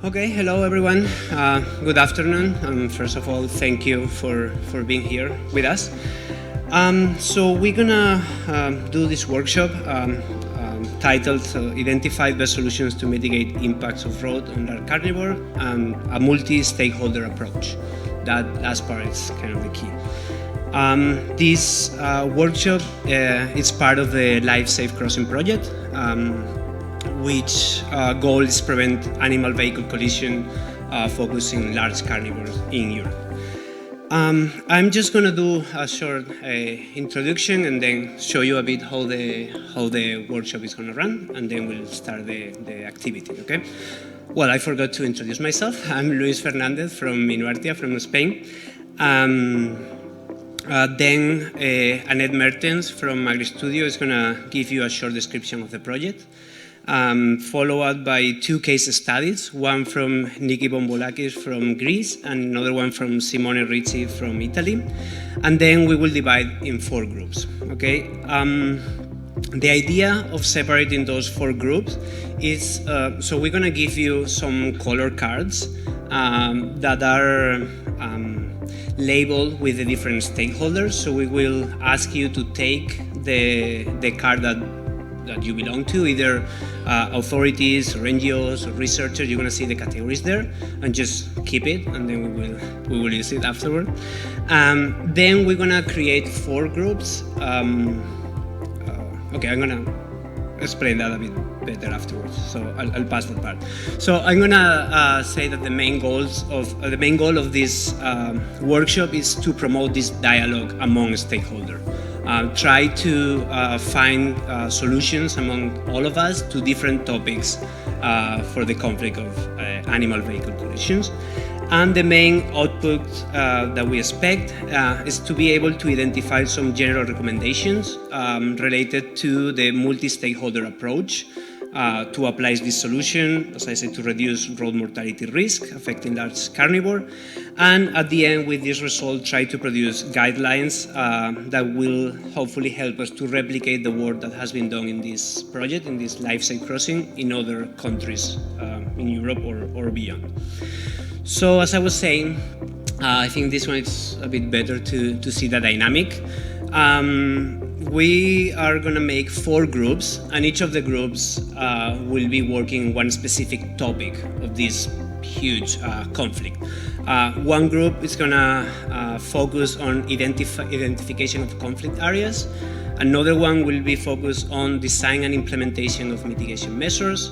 Okay, hello everyone. Good afternoon. First of all, thank you for being here with us. So we're gonna do this workshop titled Identify Best Solutions to Mitigate Impacts of Road on our Carnivore and a multi-stakeholder approach. That last part is kind of the key. This workshop is part of the Life Safe Crossing project, which goal is prevent animal vehicle collision focusing large carnivores in Europe. I'm just going to do a short introduction and then show you a bit how the workshop is going to run, and then we'll start the activity, okay? Well, I forgot to introduce myself. I'm Luis Fernández from Minuartia, from Spain. Then Annette Mertens from Agristudio is going to give you a short description of the project. Followed by two case studies, one from Niki Bombolakis from Greece and another one from Simone Ricci from Italy. And then we will divide in 4 groups, okay? The idea of separating those 4 groups is, so we're gonna give you some color cards that are labeled with the different stakeholders. So we will ask you to take the card that you belong to, either authorities or NGOs or researchers. You're going to see the categories there, and just keep it, and then we will use it afterward. Then we're going to create 4 groups. Okay, I'm going to explain that a bit better afterwards, so I'll pass that part. So I'm going to say that the main goal of this workshop is to promote this dialogue among stakeholders. Try to find solutions among all of us to different topics for the conflict of animal vehicle collisions. And the main output that we expect is to be able to identify some general recommendations related to the multi-stakeholder approach to apply this solution, as I said, to reduce road mortality risk affecting large carnivore. And at the end, with this result, try to produce guidelines that will hopefully help us to replicate the work that has been done in this project, in this Life Safe Crossing, in other countries in Europe or beyond. So as I was saying, I think this one is a bit better to see the dynamic. We are going to make 4 groups, and each of the groups will be working one specific topic of this huge conflict. One group is going to focus on identification of conflict areas. Another one will be focused on design and implementation of mitigation measures.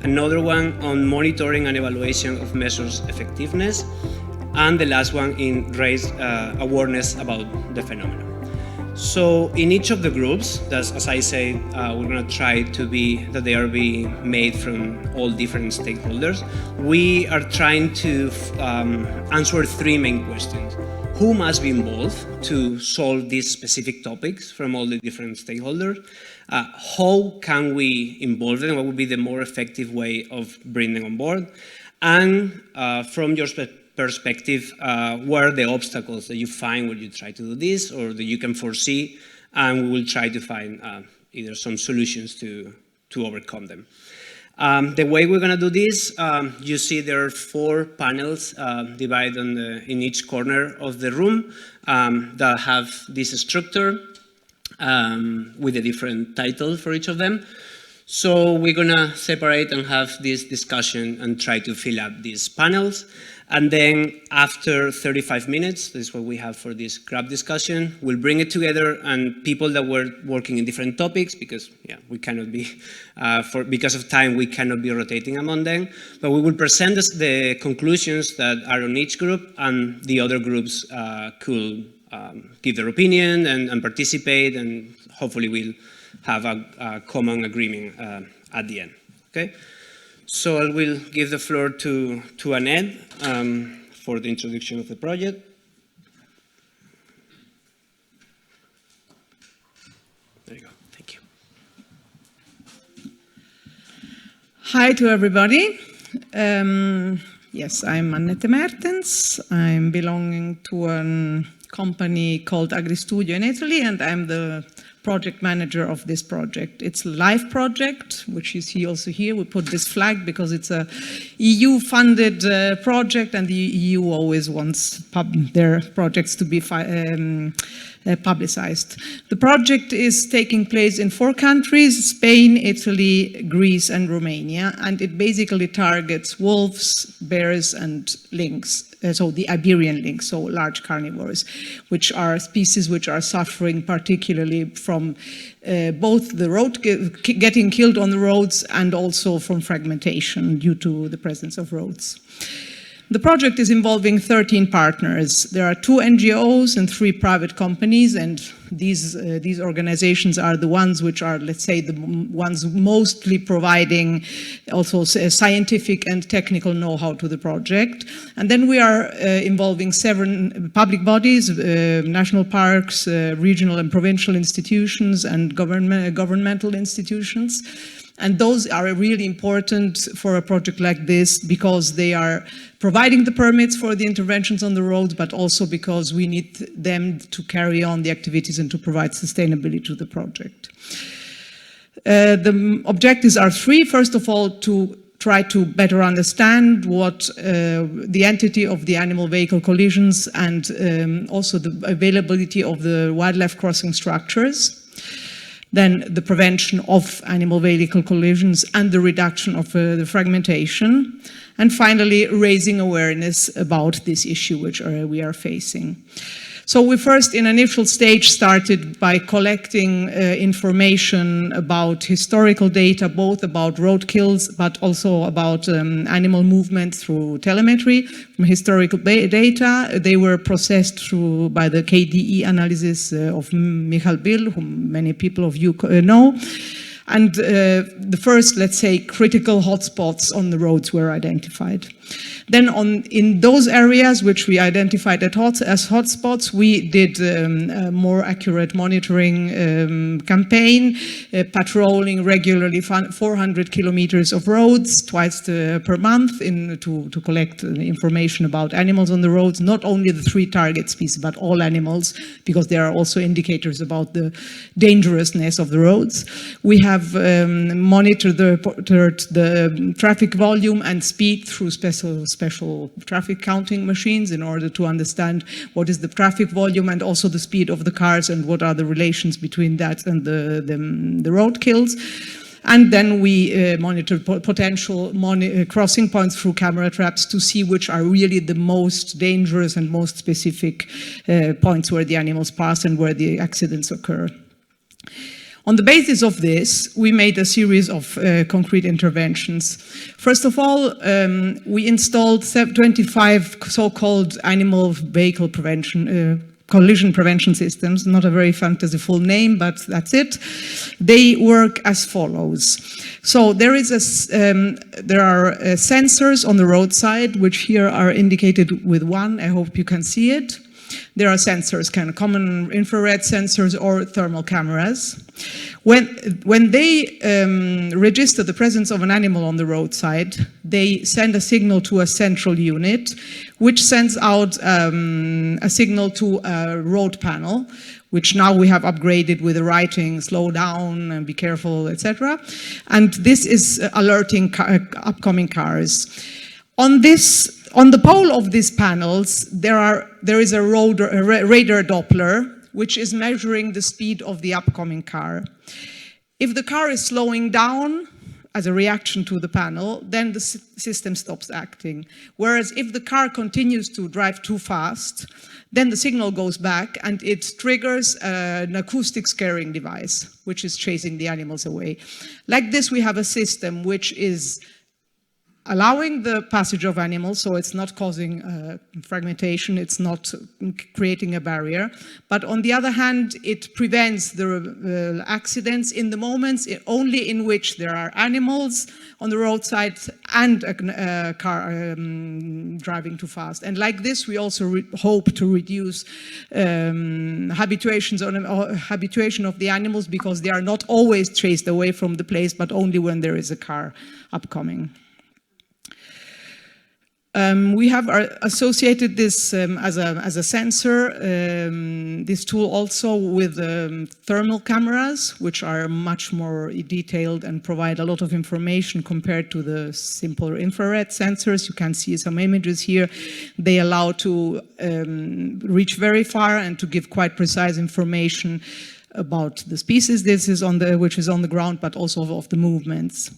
Another one on monitoring and evaluation of measures effectiveness. And the last one in raise awareness about the phenomenon. So in each of the groups, that's, as I say, we're going to try to be that they are being made from all different stakeholders. We are trying to answer 3 main questions. Who must be involved to solve these specific topics from all the different stakeholders? How can we involve them? What would be the more effective way of bringing them on board? And from your perspective, what are the obstacles that you find when you try to do this, or that you can foresee, and we will try to find either some solutions to overcome them. The way we're going to do this, you see there are 4 panels divided in each corner of the room that have this structure with a different title for each of them. So we're going to separate and have this discussion and try to fill up these panels. And then after 35 minutes, this is what we have for this group discussion, we'll bring it together, and people that were working in different topics, because we cannot be, because of time, we cannot be rotating among them, but we will present the conclusions that are on each group, and the other groups could give their opinion and participate, and hopefully we'll have a common agreement at the end, okay? So I will give the floor to Annette for the introduction of the project. There you go. Thank you. Hi to everybody. Yes, I'm Annette Mertens. I'm belonging to a company called Agristudio in Italy, and I'm the project manager of this project. It's a live project, which you see also here. We put this flag because it's a EU-funded project, and the EU always wants their projects to be publicized. The project is taking place in 4 countries: Spain, Italy, Greece, and Romania, and it basically targets wolves, bears, and lynx. So the Iberian lynx, so large carnivores, which are species which are suffering particularly from both the road getting killed on the roads and also from fragmentation due to the presence of roads. The project is involving 13 partners. There are 2 NGOs and 3 private companies, and these organizations are the ones which are, let's say, the ones mostly providing also scientific and technical know-how to the project. And then we are involving 7 public bodies, national parks, regional and provincial institutions, and governmental institutions. And those are really important for a project like this because they are providing the permits for the interventions on the roads, but also because we need them to carry on the activities and to provide sustainability to the project. The objectives are 3. First of all, to try to better understand what the entity of the animal vehicle collisions and also the availability of the wildlife crossing structures. Then the prevention of animal vehicle collisions and the reduction of the fragmentation. And finally, raising awareness about this issue which we are facing. So we first, in initial stage, started by collecting information about historical data, both about road kills, but also about animal movement through telemetry from historical data. They were processed through by the KDE analysis of Michael Bill, whom many people of you know. And the first, let's say, critical hotspots on the roads were identified. Then in those areas which we identified as hotspots, we did a more accurate monitoring campaign, patrolling regularly 400 kilometers of roads twice per month to collect information about animals on the roads, not only the 3 target species, but all animals, because there are also indicators about the dangerousness of the roads. We have monitored the traffic volume and speed through special traffic counting machines in order to understand what is the traffic volume and also the speed of the cars and what are the relations between that and the road kills. And then we monitored potential crossing points through camera traps to see which are really the most dangerous and most specific points where the animals pass and where the accidents occur. On the basis of this, we made a series of concrete interventions. First of all, we installed 25 so-called animal vehicle collision prevention systems, not a very fanciful name, but that's it. They work as follows. So there are sensors on the roadside, which here are indicated with 1. I hope you can see it. There are sensors, kind of common infrared sensors or thermal cameras. When they register the presence of an animal on the roadside, they send a signal to a central unit, which sends out a signal to a road panel, which now we have upgraded with the writing, slow down, and be careful, etc. And this is alerting upcoming cars. On the pole of these panels, there is a radar Doppler, which is measuring the speed of the upcoming car. If the car is slowing down as a reaction to the panel, then the system stops acting. Whereas if the car continues to drive too fast, then the signal goes back and it triggers an acoustic scaring device, which is chasing the animals away. Like this, we have a system which is allowing the passage of animals, so it's not causing fragmentation, it's not creating a barrier. But on the other hand, it prevents the accidents in the moments only in which there are animals on the roadside and a car driving too fast. And like this, we also hope to reduce habituation of the animals, because they are not always chased away from the place, but only when there is a car upcoming. We have associated this as a sensor, this tool also with thermal cameras, which are much more detailed and provide a lot of information compared to the simple infrared sensors. You can see some images here. They allow to reach very far and to give quite precise information about the species which is on the ground, but also of the movements.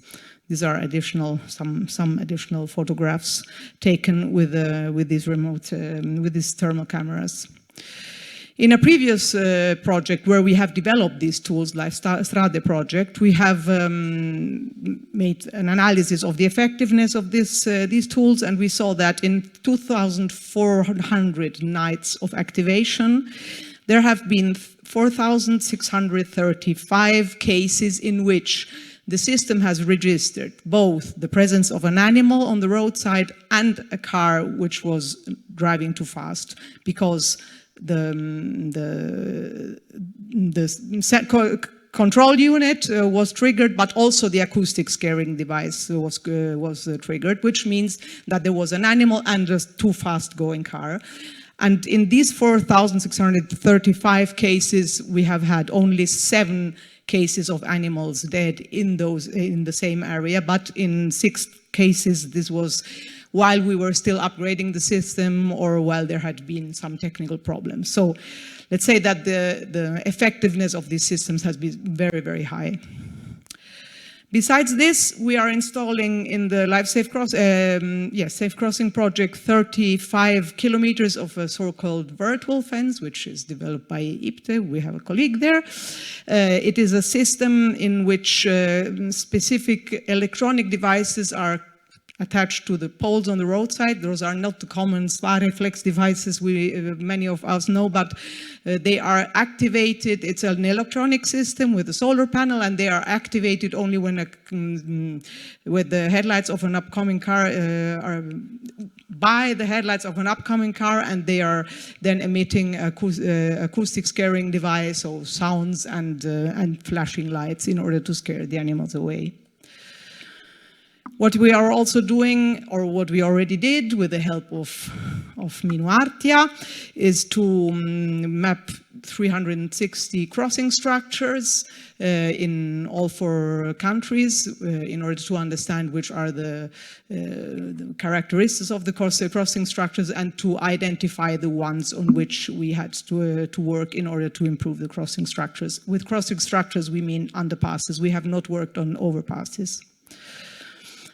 These are some additional photographs taken with these with these thermal cameras. In a previous project where we have developed these tools, like Strade project, we have made an analysis of the effectiveness of these tools, and we saw that in 2,400 nights of activation, there have been 4,635 cases in which the system has registered both the presence of an animal on the roadside and a car which was driving too fast, because the control unit was triggered, but also the acoustic scaring device was triggered, which means that there was an animal and a too fast going car. And in these 4,635 cases, we have had only 7 cases of animals dead in the same area, but in 6 cases this was while we were still upgrading the system or while there had been some technical problems. So let's say that the effectiveness of these systems has been very, very high. Besides this, we are installing in the Live Safe Crossing project 35 kilometers of a so-called virtual fence, which is developed by IPTE. We have a colleague there. It is a system in which specific electronic devices are attached to the poles on the roadside. Those are not the common SPA-reflex devices many of us know, but they are activated. It's an electronic system with a solar panel, and they are activated only when the headlights of an upcoming car are by the headlights of an upcoming car, and they are then emitting acoustic scaring device, so sounds and flashing lights in order to scare the animals away. What we are also doing, or what we already did with the help of Minuartia, is to map 360 crossing structures in all 4 countries in order to understand which are the characteristics of the crossing structures, and to identify the ones on which we had to work in order to improve the crossing structures. With crossing structures, we mean underpasses. We have not worked on overpasses.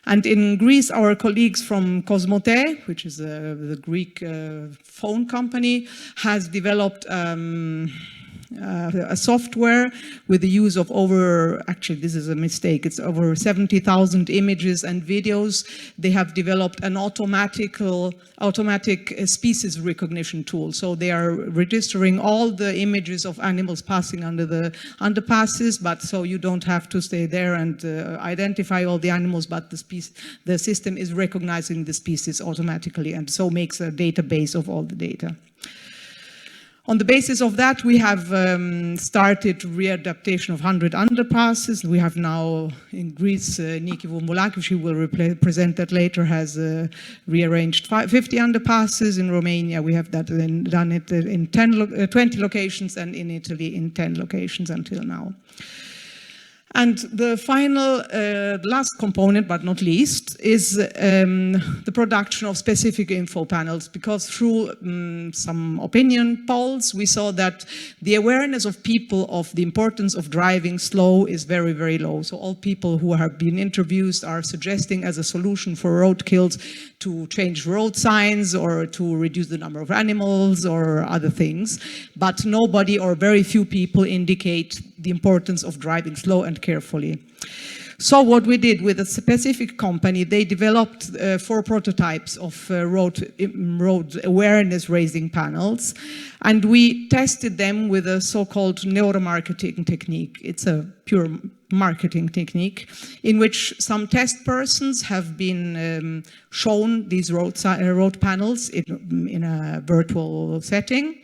And in Greece, our colleagues from Cosmote, which is the Greek phone company, has developed a software with the use of actually this is a mistake, it's over 70,000 images and videos. They have developed an automatic species recognition tool. So they are registering all the images of animals passing under the underpasses, but so you don't have to stay there and identify all the animals, but the system is recognizing the species automatically, and so makes a database of all the data. On the basis of that, we have started readaptation of 100 underpasses. We have now in Greece, Niki Vumbulaki, she will present that later, has rearranged 50 underpasses. In Romania, we have done it in 20 locations, and in Italy in 10 locations until now. And the final, last component, but not least, is the production of specific info panels, because through some opinion polls, we saw that the awareness of people of the importance of driving slow is very, very low. So all people who have been interviewed are suggesting as a solution for road kills to change road signs or to reduce the number of animals or other things. But nobody or very few people indicate the importance of driving slow and carefully. So what we did with a specific company, they developed 4 prototypes of road awareness raising panels, and we tested them with a so-called neuromarketing technique. It's a pure marketing technique in which some test persons have been shown these road panels in a virtual setting,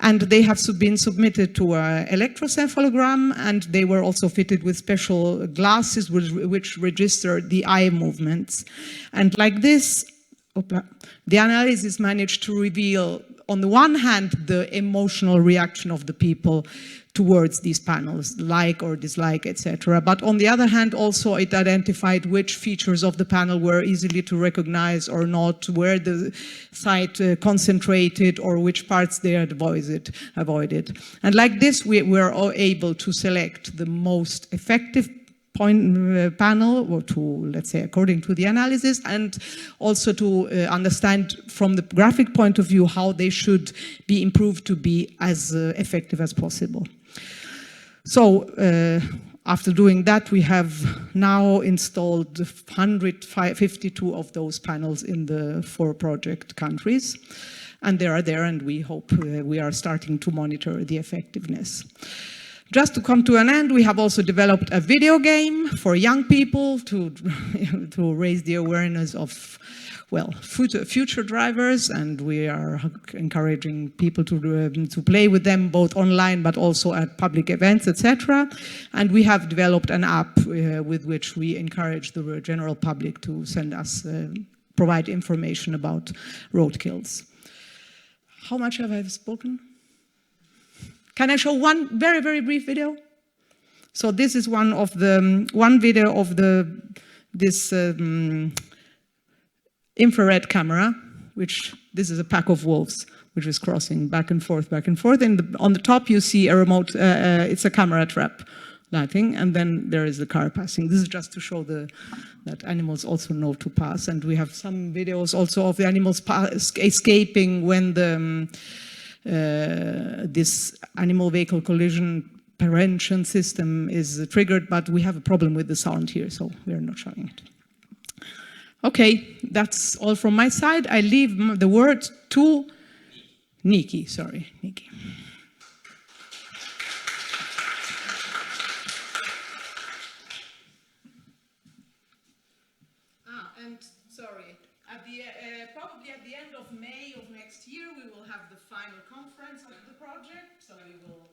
and they have been submitted to an electrocephalogram, and they were also fitted with special glasses which register the eye movements. And like this, the analysis managed to reveal, on the one hand, the emotional reaction of the people towards these panels, like or dislike, etc. But on the other hand, also it identified which features of the panel were easily to recognize or not, where the site concentrated, or which parts they had avoided. And like this, we were all able to select the most effective panel, or to, let's say, according to the analysis, and also to understand from the graphic point of view how they should be improved to be as effective as possible. So after doing that, we have now installed 152 of those panels in the 4 project countries, and they are there, and we hope we are starting to monitor the effectiveness. Just to come to an end, we have also developed a video game for young people to raise the awareness of, well, future drivers, and we are encouraging people to play with them both online but also at public events, etc. And we have developed an app with which we encourage the general public to send us, provide information about roadkills. How much have I spoken? Can I show one very, very brief video? So this is one video of this infrared camera, which this is a pack of wolves, which is crossing back and forth, back and forth. And on the top you see a remote, it's a camera trap lighting, and then there is the car passing. This is just to show that animals also know to pass. And we have some videos also of the animals escaping when this animal vehicle collision prevention system is triggered, but we have a problem with the sound here, so we're not showing it. Okay, that's all from my side. I leave the word to Nikki. Sorry, Nikki. And sorry, probably at the end of May of next year, we will have the final conference of the project. So you will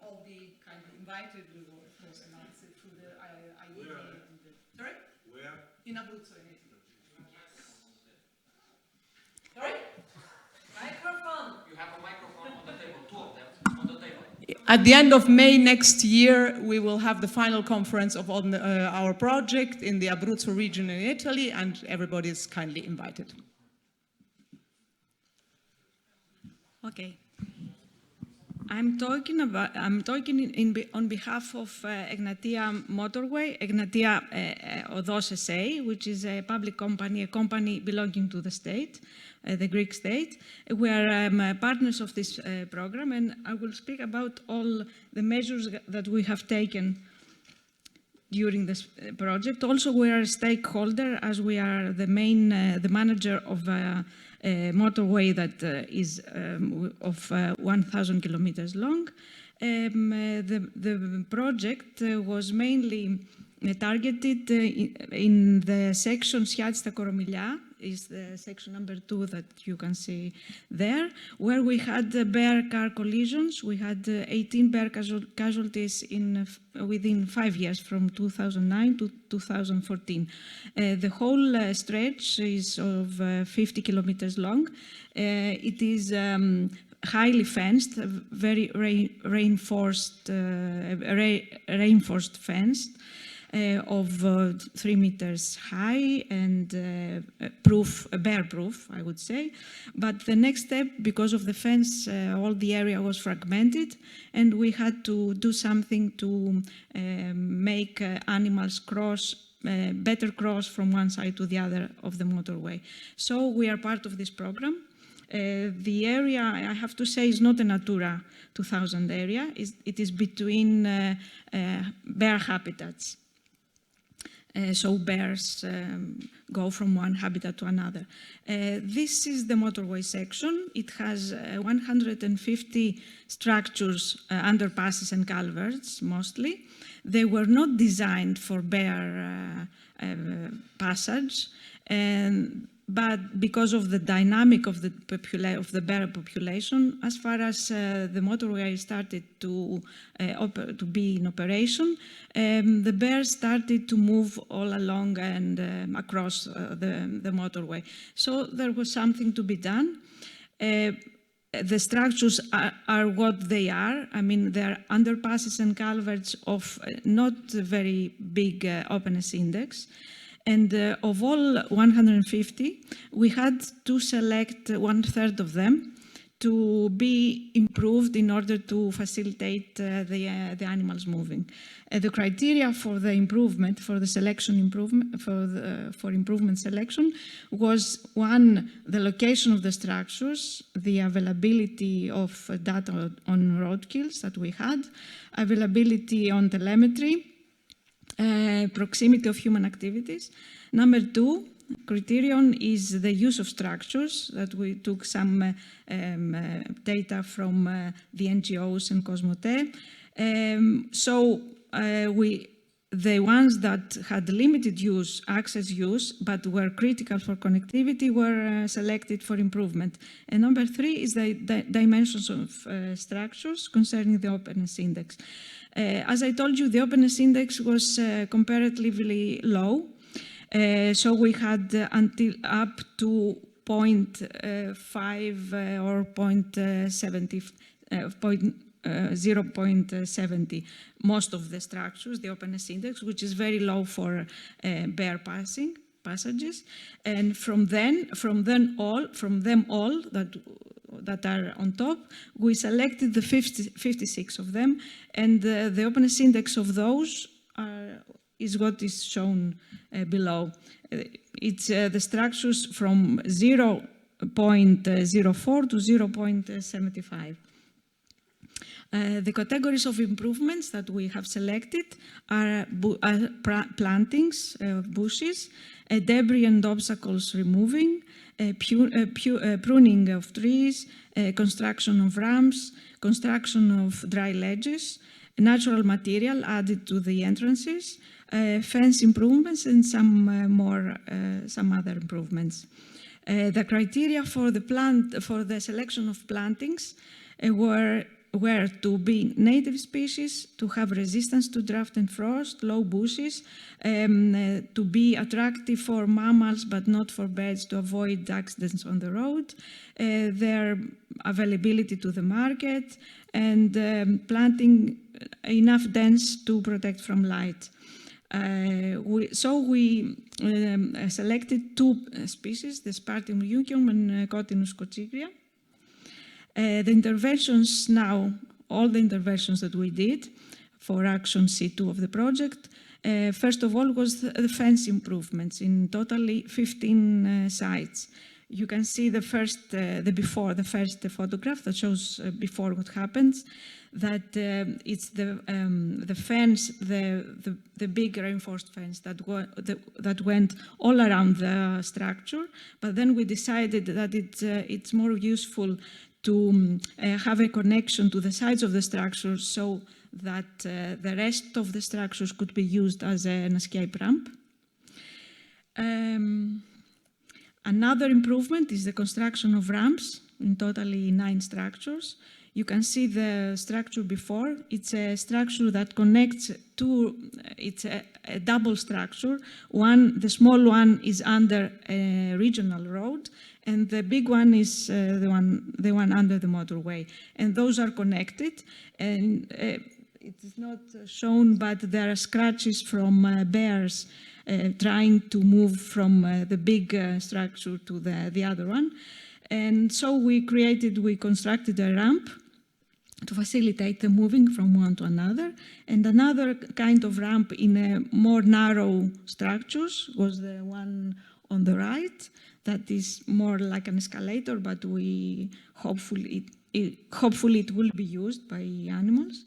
all be kind of invited. We will, of course, announce it through the IED. Sorry? Where? In Abruzzo, in Italy. Sorry? Microphone. You have a microphone on the table, 2 of them on the table. At the end of May next year, we will have the final conference of our project in the Abruzzo region in Italy, and everybody is kindly invited. Okay. I'm talking on behalf of Egnatia Motorway, Egnatia Odos SA, which is a public company, a company belonging to the state, the Greek state. We are partners of this program, and I will speak about all the measures that we have taken during this project. Also, we are a stakeholder, as we are the manager of a motorway that is of 1,000 kilometers long. The project was mainly targeted in the section Sciatsta-Koromilya, is the section number 2 that you can see there, where we had bear car collisions. We had 18 bear casualties within 5 years, from 2009 to 2014. The whole stretch is of 50 kilometers long. It is highly fenced, very reinforced fence. Of 3 meters high and bear-proof, I would say. But the next step, because of the fence, all the area was fragmented, and we had to do something to make animals better cross from one side to the other of the motorway. So we are part of this program. The area, I have to say, is not a Natura 2000 area. It is between bear habitats. So bears go from one habitat to another. This is the motorway section. It has 150 structures, underpasses and culverts, mostly. They were not designed for bear passage, and but because of the dynamic of the bear population, as far as the motorway started to be in operation, the bears started to move all along and across the motorway. So there was something to be done. The structures are what they are. I mean, they're underpasses and culverts of not very big openness index. And of all 150, we had to select 1/3 of them to be improved in order to facilitate the animals moving. The criteria for the improvement, for the selection improvement, for improvement selection was, one, the location of the structures, the availability of data on roadkills that we had, availability on telemetry, proximity of human activities. Number two criterion is the use of structures, that we took some data from the NGOs and Cosmote. The ones that had limited use, access use, but were critical for connectivity were selected for improvement. And number three is the dimensions of structures concerning the openness index. As I told you, the openness index was comparatively low. So we had until up to 0.5 or 0.70 most of the structures, the openness index, which is very low for bear passages. And from them all that are on top, we selected the 56 of them, and the openness index of those is what is shown below. It's the structures from 0.04 to 0.75. The categories of improvements that we have selected are plantings, bushes, debris and obstacles removing, pruning of trees, construction of ramps, construction of dry ledges, natural material added to the entrances, fence improvements, and some other improvements. The criteria for the selection of plantings were to be native species, to have resistance to drought and frost, low bushes, to be attractive for mammals but not for birds, to avoid accidents on the road, their availability to the market, and planting enough dense to protect from light. We selected two species, the Spartium leucium and Cotinus cochigria. The interventions now, all the interventions that we did for action C2 of the project, first of all was the fence improvements in totally 15 sites. You can see the first photograph that shows before what happens, that it's the fence, the big reinforced fence that went all around the structure, but then we decided that it's more useful to have a connection to the sides of the structure so that the rest of the structures could be used as an escape ramp. Another improvement is the construction of ramps in totally 9 structures. You can see the structure before. It's a structure that connects it's a double structure. The small one is under a regional road, and the big one is the one under the motorway. And those are connected. And it is not shown, but there are scratches from bears trying to move from the big structure to the other one. And so we constructed a ramp to facilitate the moving from one to another. And another kind of ramp in a more narrow structures was the one on the right, that is more like an escalator, but hopefully it will be used by animals.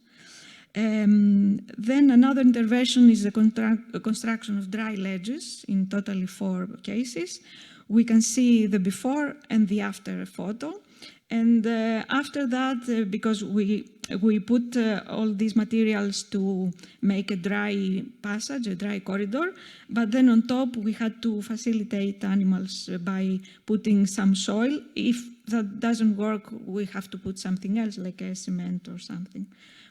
Then another intervention is the construction of dry ledges in totally 4 cases. We can see the before and the after photo. And after that, because we put all these materials to make a dry passage, a dry corridor, but then on top we had to facilitate animals by putting some soil. If that doesn't work, we have to put something else, like a cement or something.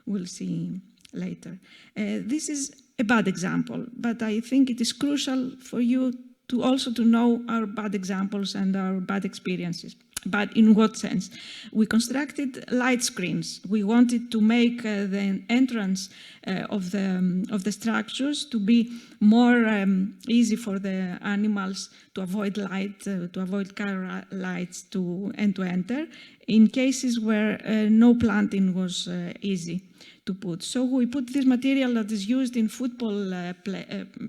We'll see later. This is a bad example, but I think it is crucial for you to also to know our bad examples and our bad experiences. But in what sense? We constructed light screens. We wanted to make the entrance of the structures to be more easy for the animals to avoid light, to avoid car lights and to enter, in cases where no planting was easy to put. So we put this material that is used in football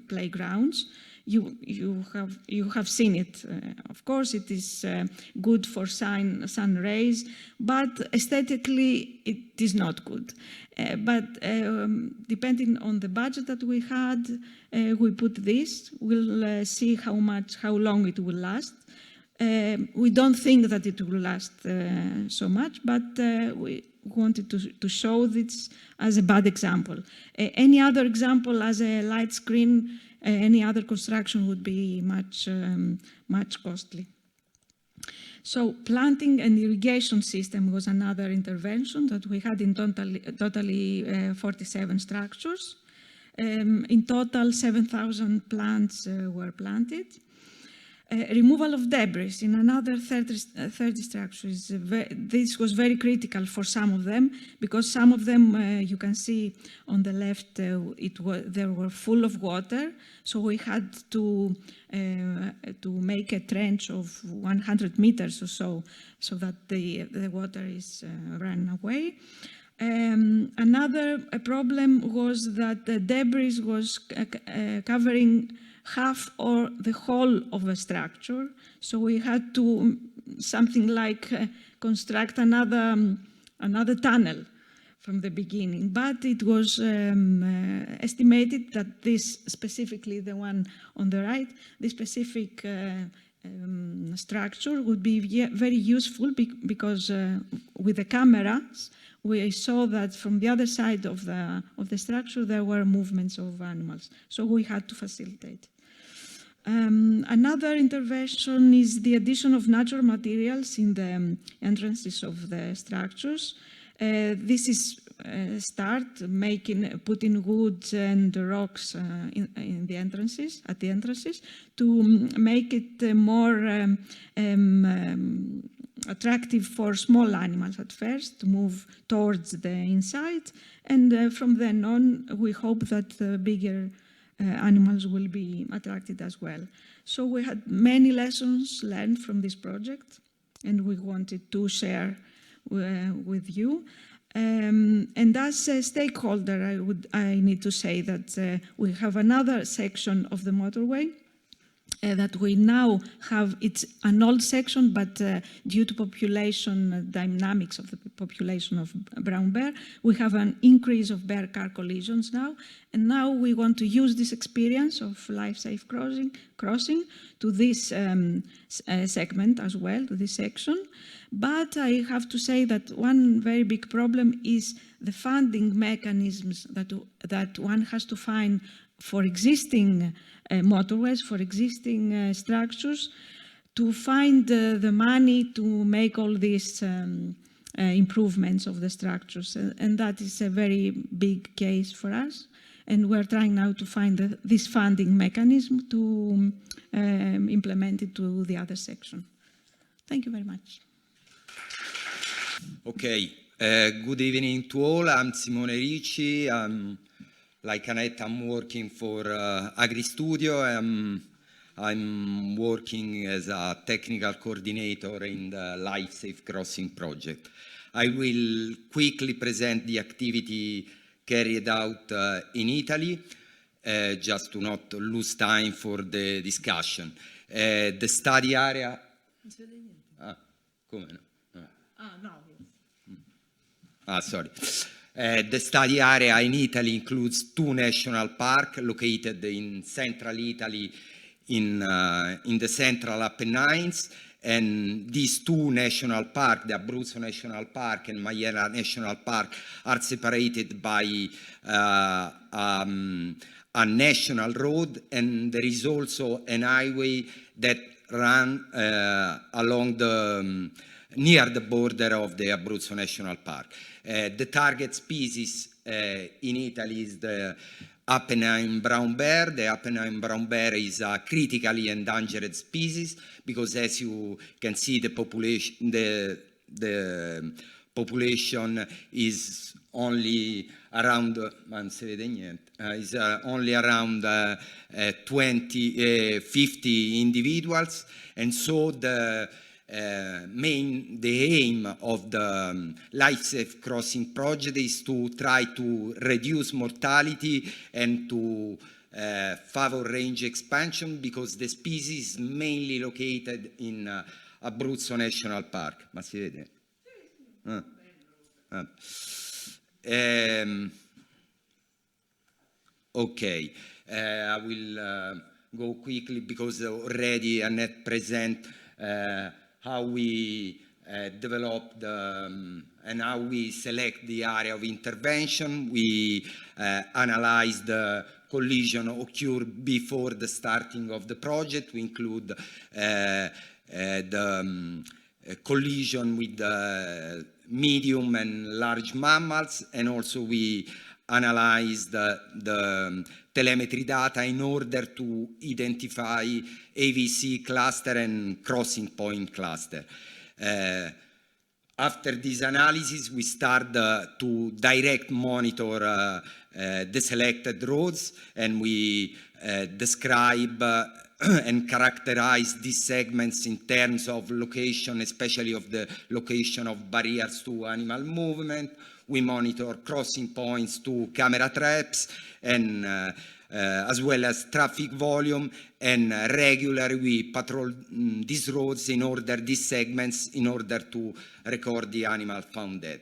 playgrounds. You have seen it. Of course, it is good for sun rays, but aesthetically it is not good. But depending on the budget that we had, we put this. We'll see how long it will last. We don't think that it will last so much, but we wanted to show this as a bad example. Any other example as a light screen, any other construction would be much costly. So planting and irrigation system was another intervention that we had in totally 47 structures. In total, 7,000 plants were planted. Removal of debris in another 30 structures. This was very critical for some of them, because some of them, you can see on the left, they were full of water. So we had to make a trench of 100 meters or so that the water is run away. Another problem was that the debris was covering half or the whole of a structure. So we had to something like construct another tunnel from the beginning. But it was estimated that this, specifically the one on the right, this specific structure would be very useful because with the cameras, we saw that from the other side of the structure there were movements of animals. So we had to facilitate. Another intervention is the addition of natural materials in the entrances of the structures. This is putting wood and rocks in the entrances, at the entrances, to make it more attractive for small animals at first, to move towards the inside, and from then on we hope that bigger animals will be attracted as well. So we had many lessons learned from this project, and we wanted to share with you. And as a stakeholder, I need to say that we have another section of the motorway that we now have. It's an old section, but due to population dynamics of the population of brown bear, we have an increase of bear car collisions now. And now we want to use this experience of life-safe crossing to this segment as well, to this section. But I have to say that one very big problem is the funding mechanisms that one has to find for existing motorways, for existing structures, to find the money to make all these improvements of the structures. And that is a very big case for us. And we're trying now to find this funding mechanism to implement it to the other section. Thank you very much. Okay, good evening to all. I'm Simone Ricci. Like Annette, I'm working for Agristudio. I'm working as a technical coordinator in the Life Safe Crossing project. I will quickly present the activity carried out in Italy, just to not lose time for the discussion. The study area... come no? No. Sorry. The study area in Italy includes 2 national parks located in central Italy in the central Apennines, And these two national parks, the Abruzzo National Park and Maiella National Park, are separated by a national road, and there is also an highway that runs along the near the border of the Abruzzo National Park. The target species in Italy is the Apennine brown bear. The Apennine brown bear is a critically endangered species because, as you can see, the population is only around 50 individuals, and so the aim of the Life Safe Crossing project is to try to reduce mortality and to favor range expansion, because the species is mainly located in Abruzzo National Park. Ma si vede? Okay, I will go quickly because already Annette present how we develop and how we select the area of intervention. We analyze the collision occurred before the starting of the project. We include the collision with the medium and large mammals, and also we analyze the telemetry data in order to identify AVC cluster and crossing point cluster. After this analysis, we start to direct monitor the selected roads, and we describe and characterize these segments in terms of location, especially of the location of barriers to animal movement. We monitor crossing points to camera traps, and as well as traffic volume, and regularly we patrol these roads these segments in order to record the animal found dead.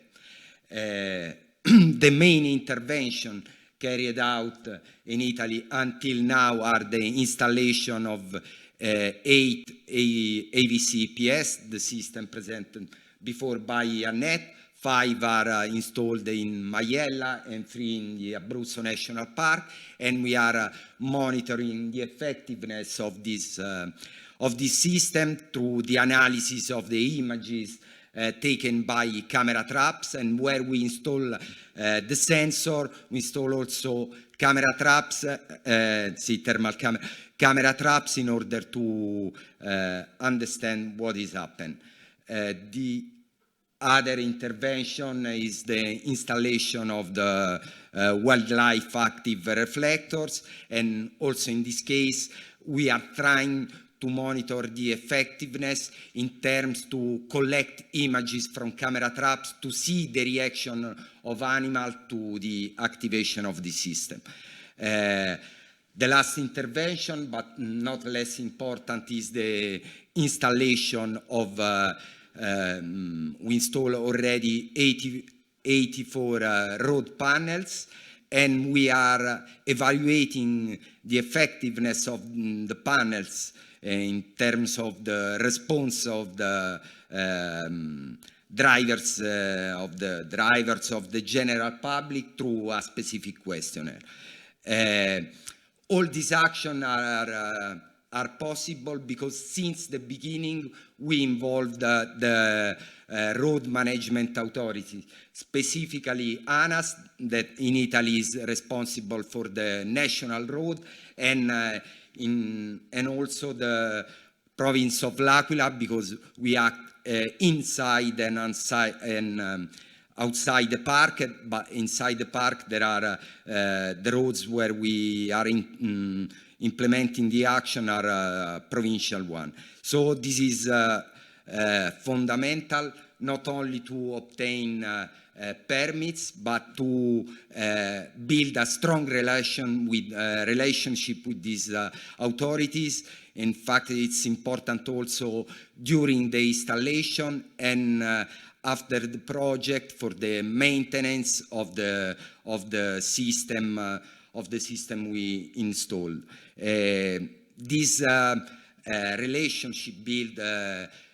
The main intervention carried out in Italy until now are the installation of 8 AVC EPS, the system presented before by Annette. 5 are installed in Maiella and 3 in the Abruzzo National Park, and we are monitoring the effectiveness of this system through the analysis of the images taken by camera traps, and where we install the sensor, we install also camera traps, thermal camera traps, in order to understand what is happening. The other intervention is the installation of the wildlife active reflectors, and also in this case we are trying to monitor the effectiveness in terms to collect images from camera traps to see the reaction of animal to the activation of the system. The last intervention, but not less important, is the installation of we install already 84 road panels, and we are evaluating the effectiveness of the panels in terms of the response of the drivers of the general public through a specific questionnaire. All these actions are possible because since the beginning we involved the road management authority, specifically ANAS, that in Italy is responsible for the national road, and also the province of L'Aquila, because we act inside and outside the park, but inside the park there are the roads where we are implementing the action are provincial one. So this is fundamental, not only to obtain permits, but to build a strong relationship with these authorities. In fact, it's important also during the installation and after the project for the maintenance of the system we installed. This relationship build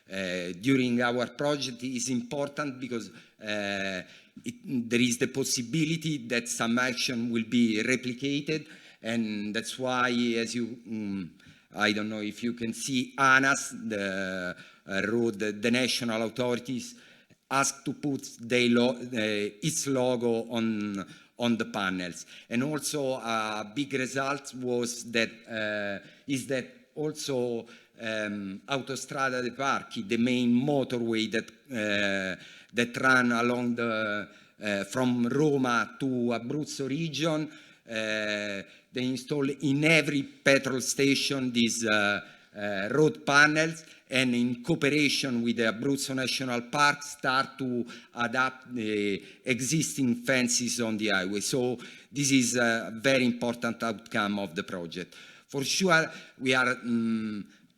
during our project is important because there is the possibility that some action will be replicated, and that's why, as you, I don't know if you can see, ANAS, the road, the national authorities, asked to put its logo on the panels. And also a big result was that, is that also Autostrada dei Parchi, the main motorway that ran along the, from Roma to Abruzzo region, they installed in every petrol station these road panels, and in cooperation with the Abruzzo National Park start to adapt the existing fences on the highway. So this is a very important outcome of the project. For sure, we are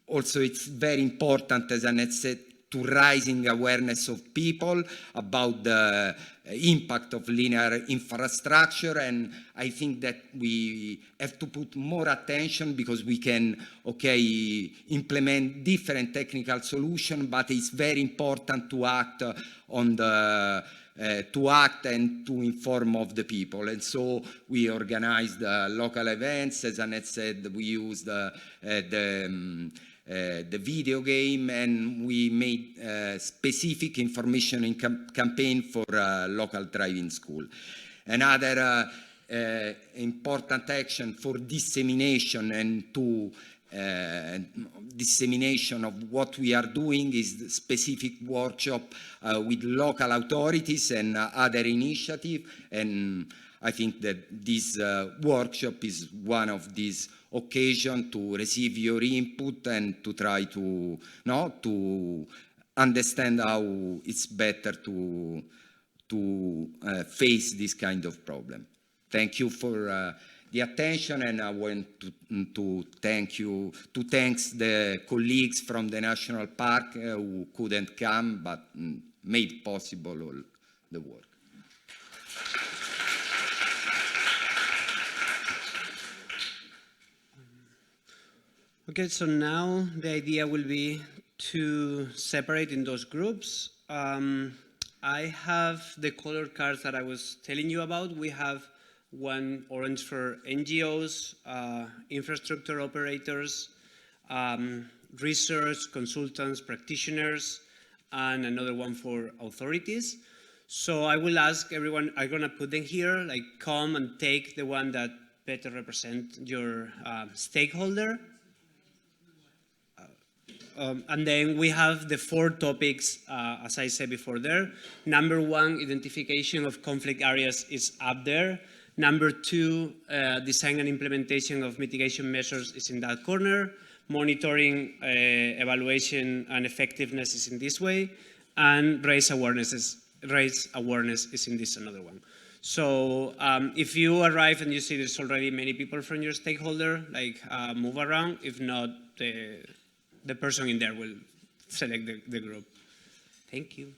also, it's very important, as Annette said, to raising awareness of people about the impact of linear infrastructure, and I think that we have to put more attention because we can, okay, implement different technical solutions, but it's very important to act on the to act and to inform of the people. And so we organized local events. As Annette said, we used the video game, and we made specific information campaign for local driving school. Another important action for dissemination and to dissemination of what we are doing is the specific workshop with local authorities and other initiatives. And I think that this workshop is one of these occasions to receive your input and to try to, to understand how it's better to face this kind of problem. Thank you for the attention, and I want to thank the colleagues from the National Park who couldn't come but made possible all the work. Okay, so now the idea will be to separate in those groups. I have the color cards that I was telling you about. We have one orange for NGOs, infrastructure operators, research, consultants, practitioners, and another one for authorities. So I will ask everyone, I'm gonna put them here, like come and take the one that better represent your stakeholder. And then we have the 4 topics, as I said before there. Number 1, identification of conflict areas is up there. Number 2, design and implementation of mitigation measures is in that corner. Monitoring, evaluation, and effectiveness is in this way. And raise awareness is in this another one. So if you arrive and you see there's already many people from your stakeholder, like move around. If not, the person in there will select the group. Thank you.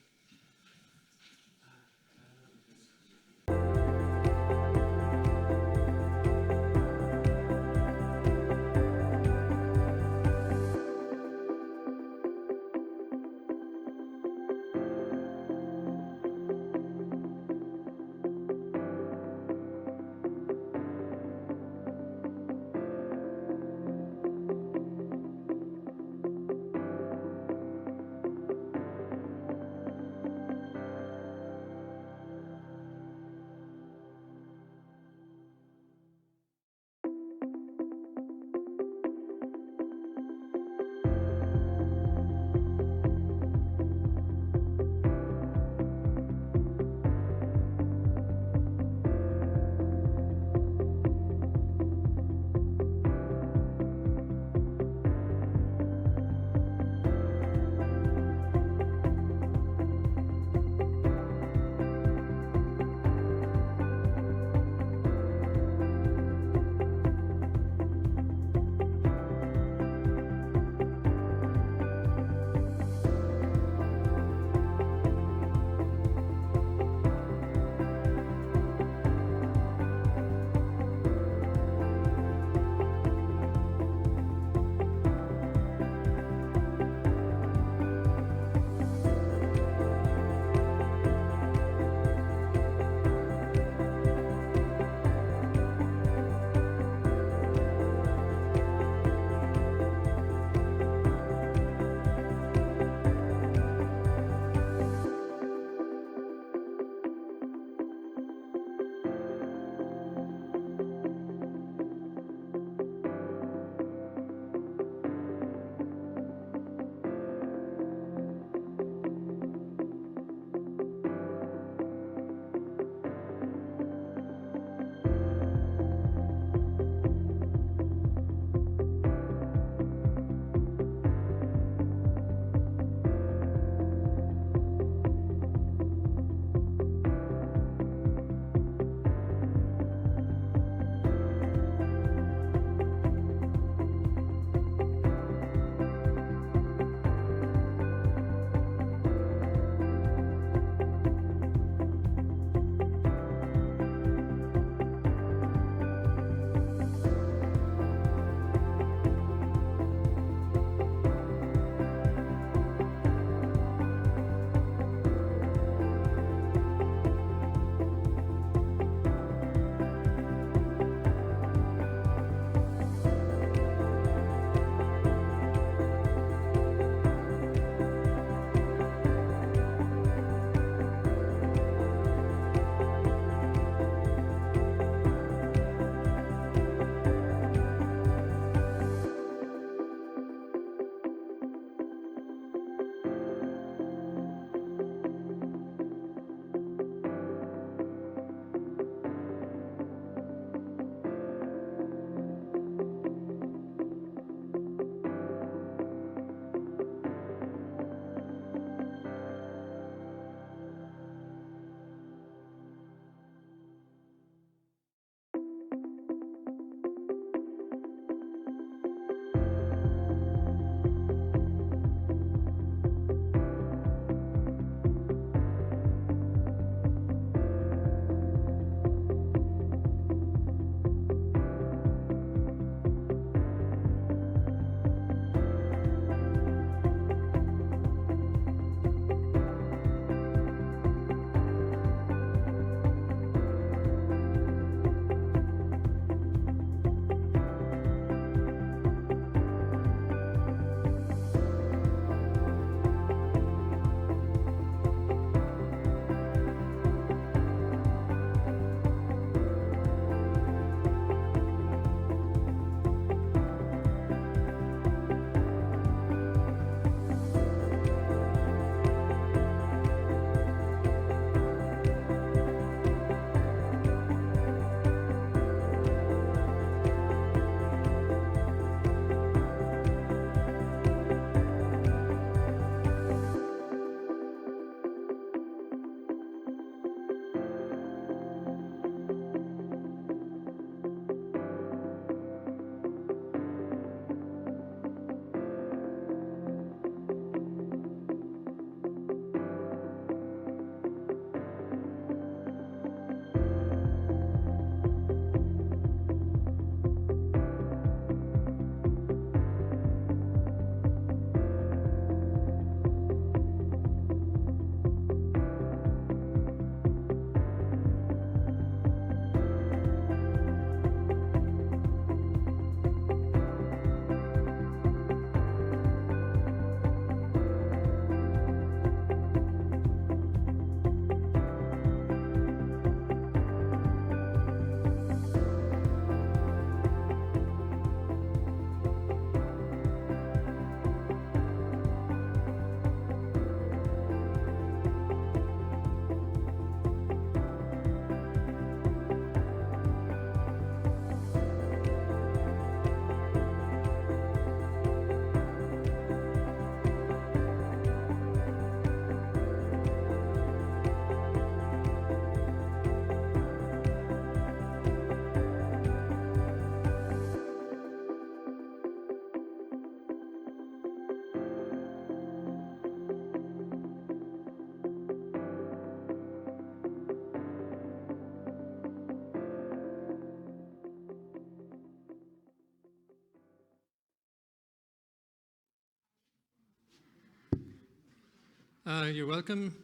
You're welcome.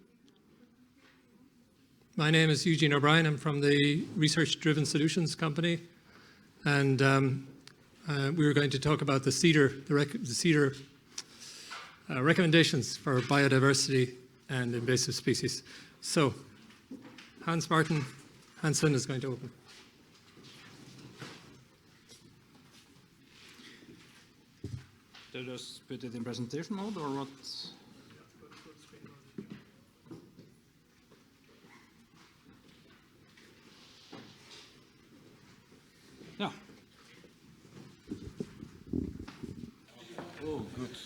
My name is Eugene O'Brien. I'm from the Research Driven Solutions company. And we were going to talk about the CEDAR recommendations for biodiversity and invasive species. So, Hans-Martin Hansen is going to open. Did I just put it in presentation mode or what? Yeah. Oh, good.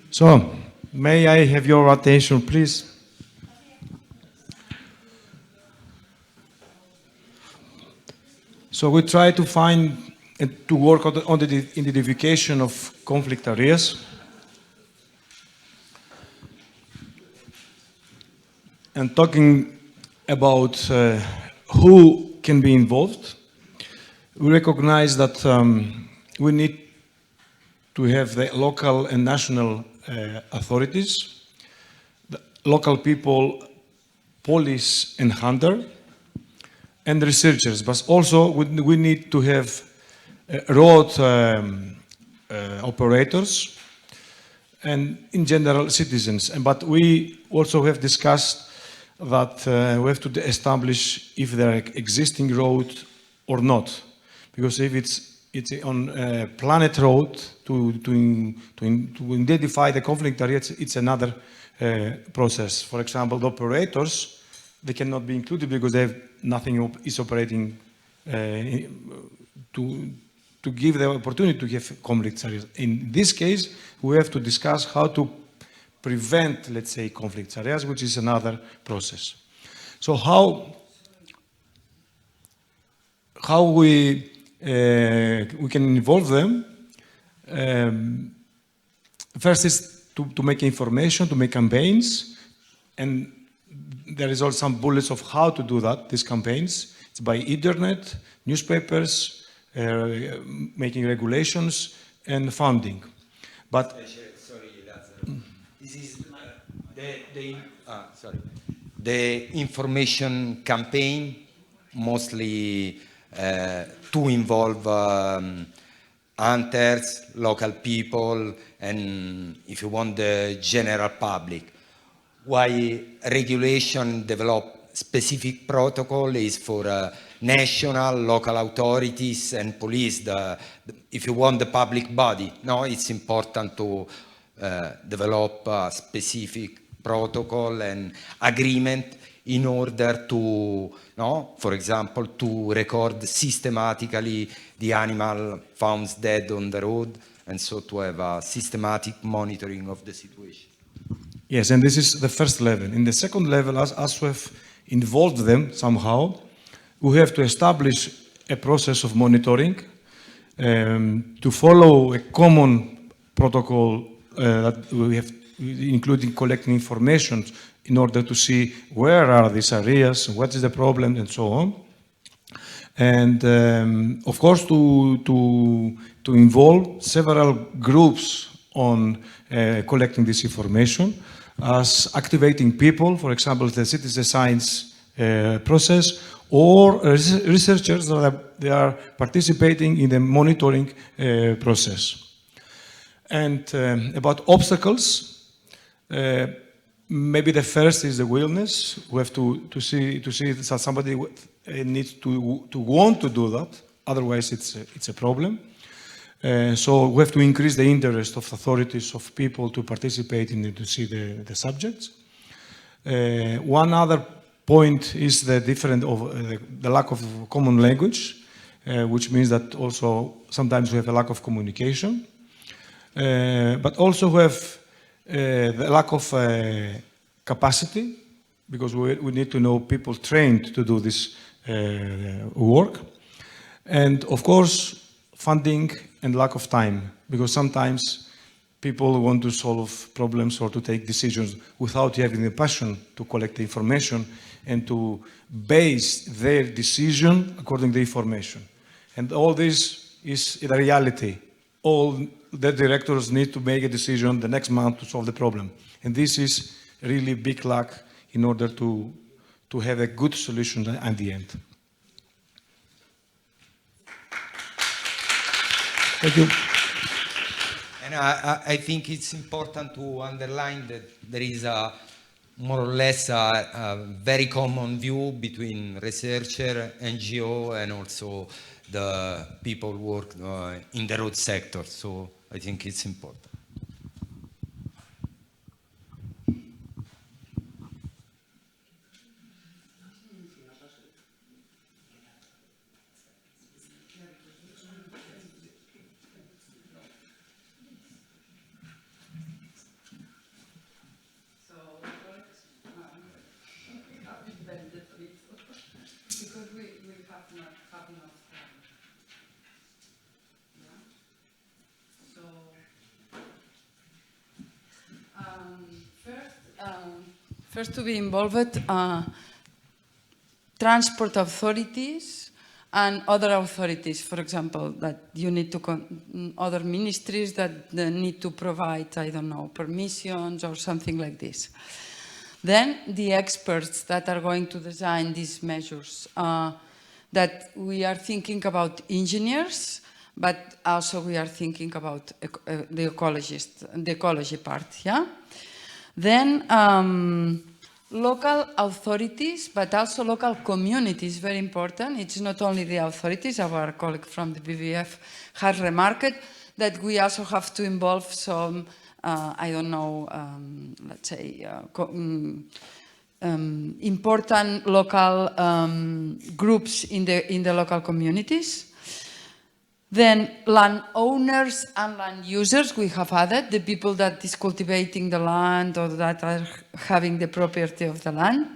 So, may I have your attention, please? So we try to find and to work on the identification of conflict areas. And talking about who can be involved, we recognize that we need to have the local and national authorities, the local people, police and hunter, and researchers. But also we need to have road operators and in general citizens. But we also have discussed that we have to establish if there are existing road or not, because if it's on a planet road to identify the conflict area, it's another process. For example, the operators, they cannot be included because they have nothing is operating to give the opportunity to have conflict areas. In this case, we have to discuss how to prevent, let's say, conflict areas, which is another process. So how we can involve them? First is to make information, to make campaigns, and there is also some bullets of how to do that, these campaigns. It's by internet, newspapers, making regulations, and funding. But sorry, this is the information campaign, mostly to involve hunters, local people, and if you want the general public. Why regulation develop specific protocol is for national, local authorities and police, if you want the public body. No, it's important to develop a specific protocol and agreement in order to, for example, to record systematically the animal found dead on the road, and so to have a systematic monitoring of the situation. yes, and this is the first level. In the second level, as we have involved them somehow, we have to establish a process of monitoring to follow a common protocol that we have, including collecting information in order to see where are these areas, what is the problem, and so on. And of course, to involve several groups on collecting this information, as activating people, for example, the citizen science process, or researchers that they are participating in the monitoring process. And about obstacles, maybe the first is the willingness. We have to see that somebody needs to want to do that. Otherwise, it's a problem. So we have to increase the interest of authorities, of people to participate in it, to see the subjects. One other point is the the lack of common language, which means that also sometimes we have a lack of communication. But also we have the lack of capacity, because we need to know people trained to do this work. And of course, funding and lack of time, because sometimes people want to solve problems or to take decisions without having the passion to collect the information and to base their decision according to the information. And all this is the reality. All the directors need to make a decision the next month to solve the problem. And this is really big luck in order to have a good solution at the end. Thank you. And I think it's important to underline that there is a more or less a very common view between researcher, NGO, and also the people who work in the road sector. So I think it's important. First to be involved, transport authorities and other authorities, for example, that you need to, other ministries that need to provide, I don't know, permissions or something like this. Then the experts that are going to design these measures, that we are thinking about engineers, but also we are thinking about the ecology part, yeah? Then local authorities, but also local communities, very important. It's not only the authorities. Our colleague from the WWF has remarked that we also have to involve some, I don't know, let's say, important local groups in the local communities. Then landowners and land users, we have added, the people that is cultivating the land or that are having the property of the land.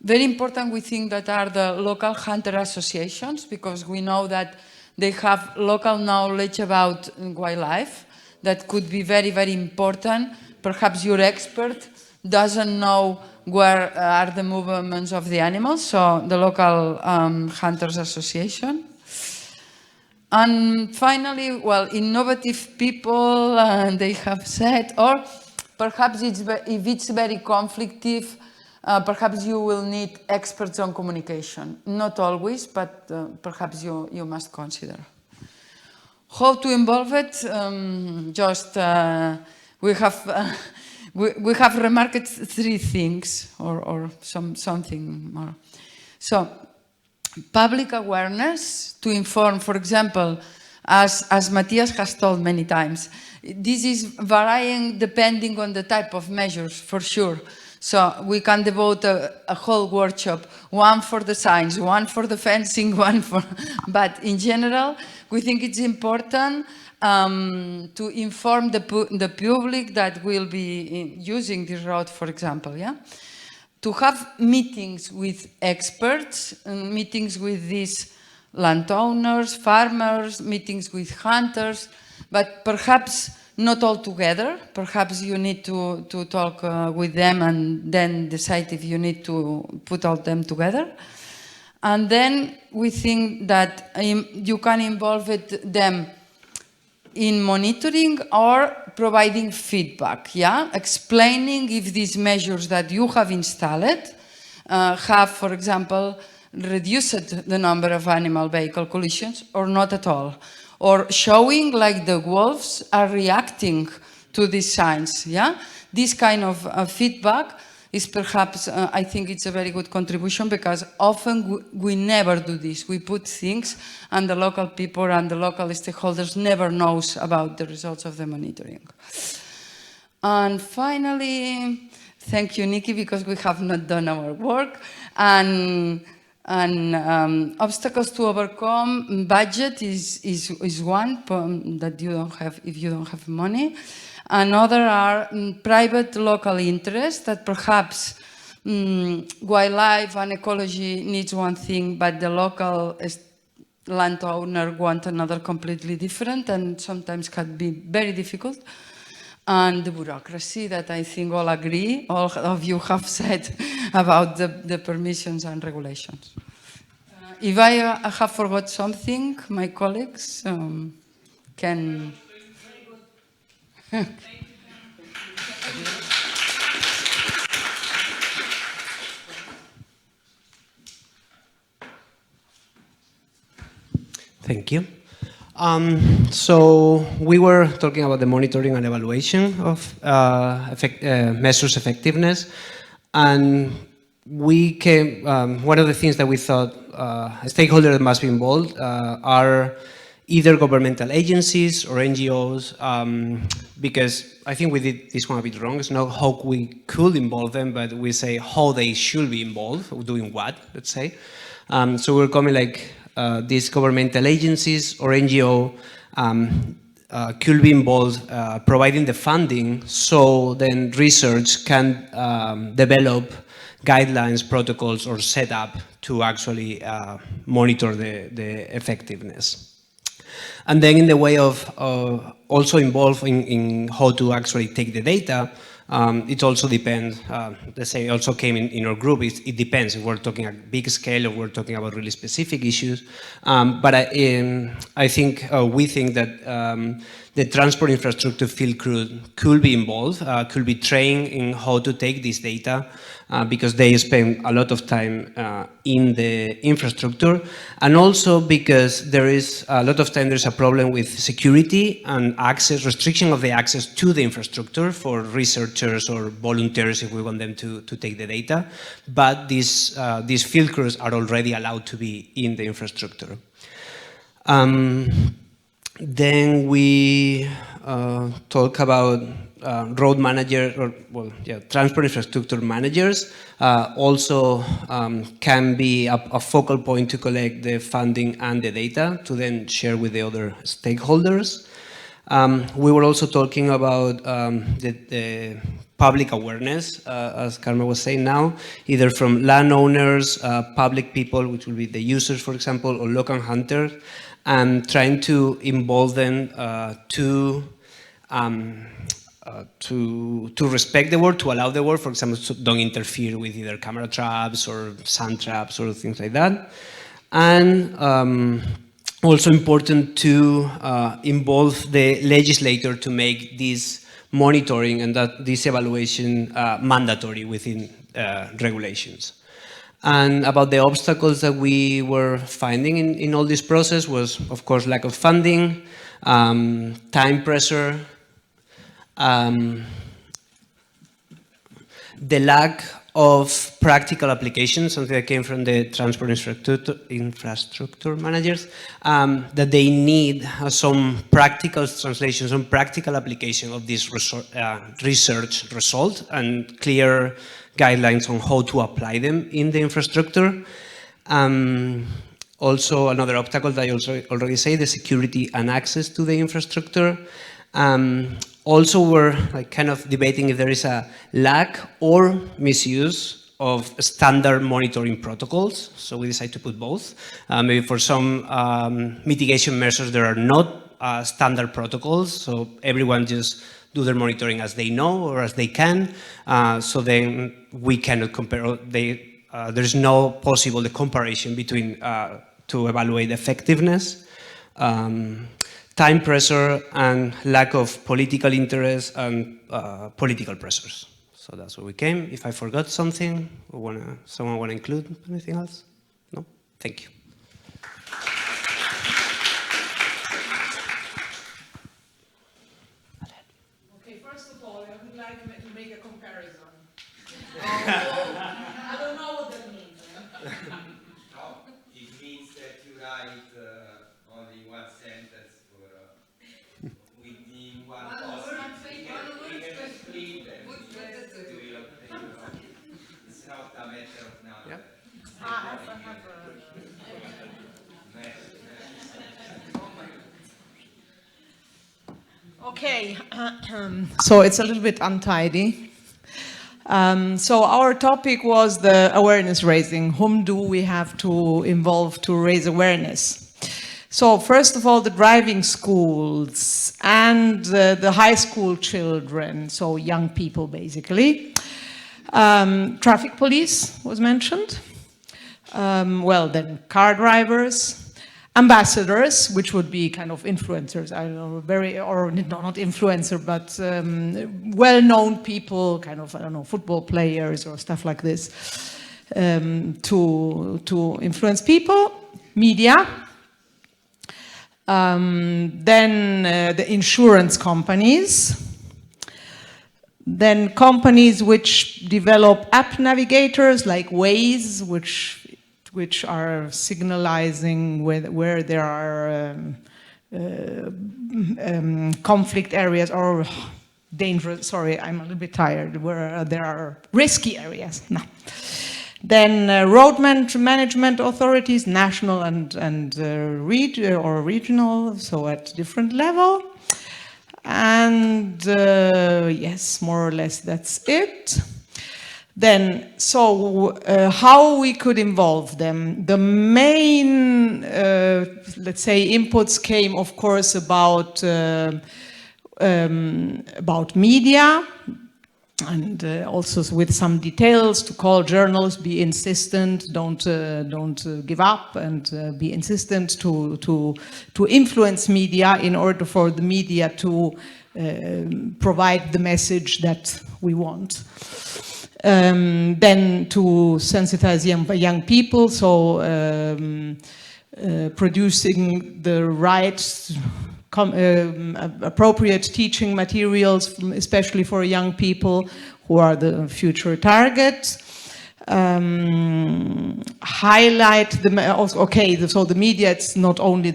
Very important, we think, that are the local hunter associations, because we know that they have local knowledge about wildlife that could be very, very important. Perhaps your expert doesn't know where are the movements of the animals, so the local hunters association. And finally, well, innovative people, they have said, or perhaps if it's very conflictive, perhaps you will need experts on communication. Not always, but perhaps you must consider. How to involve it? We have remarked three things, or something more. So, public awareness to inform, for example, as Matthias has told many times, this is varying depending on the type of measures, for sure. So we can devote a whole workshop, one for the signs, one for the fencing, one for... But in general, we think it's important to inform the public that will be using this road, for example, yeah? To have meetings with experts, meetings with these landowners, farmers, meetings with hunters, but perhaps not all together. Perhaps you need to talk with them and then decide if you need to put all them together. And then we think that you can involve them in monitoring or providing feedback, yeah? Explaining if these measures that you have installed have, for example, reduced the number of animal vehicle collisions or not at all. Or showing like the wolves are reacting to these signs, yeah? This kind of feedback is perhaps, I think it's a very good contribution, because often we never do this. We put things and the local people and the local stakeholders never knows about the results of the monitoring. And finally, thank you, Nikki, because we have not done our work. And obstacles to overcome, budget is one that you don't have if you don't have money. Another are private local interests that perhaps wildlife and ecology needs one thing, but the local landowner wants another completely different, and sometimes can be very difficult. And the bureaucracy that I think all agree, all of you have said about the permissions and regulations. If I have forgot something, my colleagues can... Thank you. So we were talking about the monitoring and evaluation of measures effectiveness, and we came. One of the things that we thought stakeholders that must be involved are either governmental agencies or NGOs, because I think we did this one a bit wrong. It's not how we could involve them, but we say how they should be involved, doing what, let's say. So we're coming like these governmental agencies or NGO could be involved providing the funding, so then research can develop guidelines, protocols, or set up to actually monitor the effectiveness. And then in the way of also involved in how to actually take the data, it also depends, let's say also came in our group, it depends if we're talking a big scale or we're talking about really specific issues. But I think, we think that the transport infrastructure field could be involved, could be trained in how to take this data, because they spend a lot of time in the infrastructure, and also because there is a lot of time there's a problem with security and access, restriction of the access to the infrastructure for researchers or volunteers if we want them to take the data. But these field crews are already allowed to be in the infrastructure. Then we talk about road manager, or transport infrastructure managers also can be a focal point to collect the funding and the data to then share with the other stakeholders. We were also talking about the public awareness, as Carme was saying now, either from landowners, public people, which will be the users, for example, or local hunters, and trying to involve them to respect the world, to allow the world, for example, so don't interfere with either camera traps or sand traps or things like that. And also important to involve the legislator to make this monitoring and this evaluation mandatory within regulations. And about the obstacles that we were finding in all this process was, of course, lack of funding, time pressure, the lack of practical applications, something that came from the transport infrastructure managers, that they need some practical translation, some practical application of this research result and clear guidelines on how to apply them in the infrastructure. Also, another obstacle that I also already say, the security and access to the infrastructure. Also, we're kind of debating if there is a lack or misuse of standard monitoring protocols. So we decided to put both. Maybe for some mitigation measures, there are not standard protocols. So everyone just do their monitoring as they know or as they can. So then we cannot compare. There's no possible comparison between to evaluate effectiveness. Time pressure and lack of political interest and political pressures. So that's where we came. If I forgot something, someone want to include anything else? No? Thank you. Okay, first of all, I would like to make a comparison. I don't know what that means. No, it means that you write only one sentence for within one post. We can split them. It's not a matter of number. Yeah. Okay, so it's a little bit untidy. So our topic was the awareness raising. Whom do we have to involve to raise awareness? So first of all, the driving schools and the high school children, so young people basically. Traffic police was mentioned. Well, then car drivers. ambassadors, which would be kind of influencers, I don't know, or not influencer, but well-known people, kind of, I don't know, football players or stuff like this, to influence people. Media. Then the insurance companies. Then companies which develop app navigators like Waze, which are signalizing where there are conflict areas or dangerous, sorry, I'm a little bit tired, where there are risky areas. No. Then road management authorities, national and regional, so at different level. And yes, more or less that's it. Then, so how we could involve them? The main, let's say, inputs came, of course, about media, and also with some details to call journalists, be insistent, don't give up, and be insistent to influence media in order for the media to provide the message that we want. Then to sensitize young people, so producing the right appropriate teaching materials, especially for young people who are the future targets. Highlight so the media, it's not only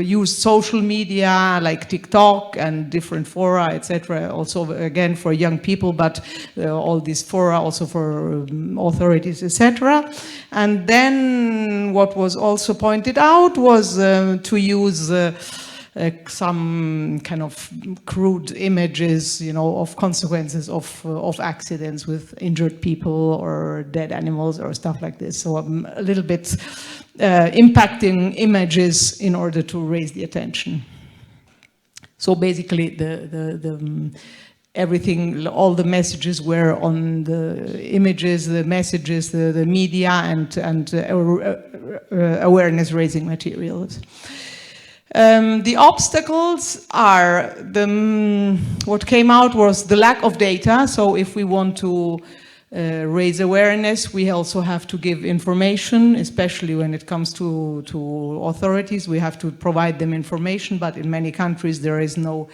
use social media like TikTok and different fora, etc. Also again for young people, but all these fora also for authorities, etc. And then what was also pointed out was to use some kind of crude images, you know, of consequences of accidents with injured people or dead animals or stuff like this. So a little bit impacting images in order to raise the attention. So basically, everything, all the messages were on the images, the messages, the media, and awareness-raising materials. The obstacles are, what came out was the lack of data. So if we want to raise awareness, we also have to give information, especially when it comes to authorities. We have to provide them information, but in many countries there is no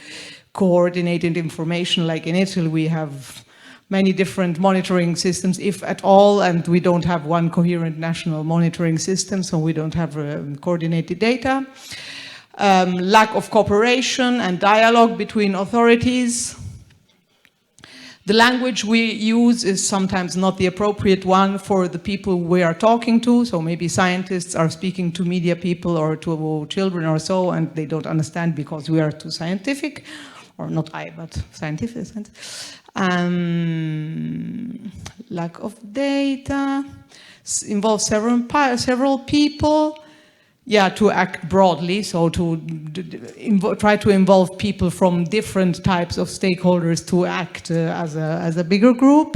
coordinated information. Like in Italy, we have many different monitoring systems, if at all, and we don't have one coherent national monitoring system, so we don't have coordinated data. Lack of cooperation and dialogue between authorities. The language we use is sometimes not the appropriate one for the people we are talking to, so maybe scientists are speaking to media people or to children or so, and they don't understand because we are too scientific, or not I, but scientific. Lack of data, involves several people. Yeah, to act broadly, so to try to involve people from different types of stakeholders to act as a bigger group.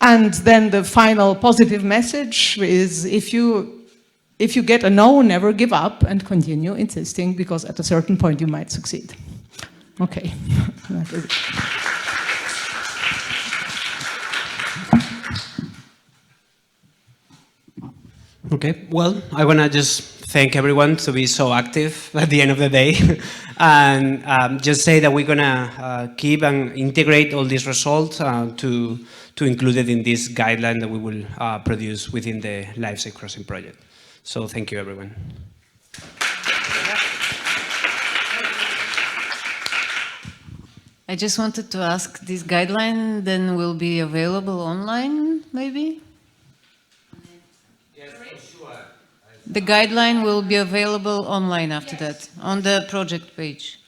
And then the final positive message is if you get a no, never give up and continue insisting, because at a certain point you might succeed. Okay. That is it. Okay, well, I want to just thank everyone to be so active at the end of the day and just say that we're going to keep and integrate all these results to include it in this guideline that we will produce within the Life-Safe Crossing project. So thank you, everyone. I just wanted to ask, this guideline then will be available online, maybe? The guideline will be available online after that, on the project page.